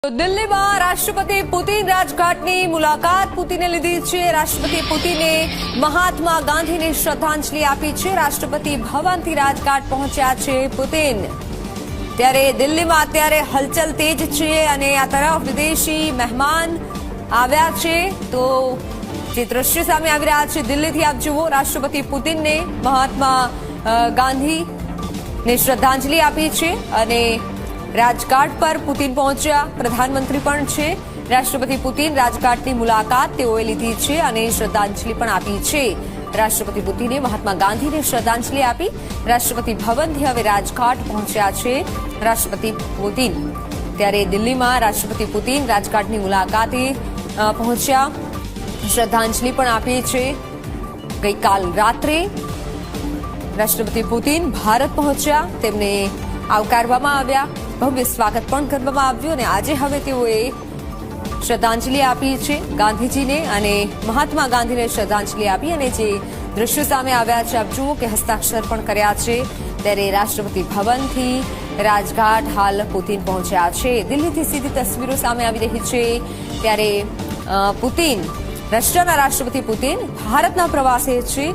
દિલ્હીમાં રાષ્ટ્રપતિ પુતિન રાજઘાટની મુલાકાત પુતિને લીધી છે। રાષ્ટ્રપતિ પુતિને મહાત્મા ગાંધીને શ્રદ્ધાંજલિ આપી છે। રાષ્ટ્રપતિ ભવનથી રાજઘાટ પહોંચ્યા છે પુતિન। ત્યારે દિલ્હીમાં અત્યારે હલચલ તેજ છે અને આ તરફ વિદેશી મહેમાન આવ્યા છે। તો જે દ્રશ્ય સામે આવી રહ્યા છે દિલ્હીથી આપ જુઓ, રાષ્ટ્રપતિ પુતિનને મહાત્મા ગાંધીને શ્રદ્ધાંજલિ આપી છે અને રાજઘાટ પર પુતિન પહોંચ્યા। પ્રધાનમંત્રી પણ છે। રાષ્ટ્રપતિ પુતિન રાજઘાટની મુલાકાત તેઓએ લીધી છે અને શ્રદ્ધાંજલિ પણ આપી છે। રાષ્ટ્રપતિ પુતિને મહાત્મા ગાંધીને શ્રદ્ધાંજલિ આપી। રાષ્ટ્રપતિ ભવનથી હવે રાજઘાટ પહોંચ્યા છે રાષ્ટ્રપતિ પુતિન। ત્યારે દિલ્હીમાં રાષ્ટ્રપતિ પુતિન રાજઘાટની મુલાકાતે પહોંચ્યા, શ્રદ્ધાંજલિ પણ આપી છે। ગઈકાલ રાત્રે રાષ્ટ્રપતિ પુતિન ભારત પહોંચ્યા, તેમને આવકારવામાં આવ્યા, ભવ્ય સ્વાગત પણ કરવામાં આવ્યું અને આજે હવે તેઓએ શ્રદ્ધાંજલિ આપી છે ગાંધીજીને અને મહાત્મા ગાંધીને શ્રદ્ધાંજલિ આપી અને જે દ્રશ્યો સામે આવ્યા છે આપ જુઓ કે હસ્તાક્ષર પણ કર્યા છે। ત્યારે રાષ્ટ્રપતિ ભવનથી રાજઘાટ હાલ પુતિન પહોંચ્યા છે। દિલ્હીથી સીધી તસવીરો સામે આવી રહી છે। ત્યારે પુતિન, રશિયાના રાષ્ટ્રપતિ પુતિન ભારતના પ્રવાસે છે।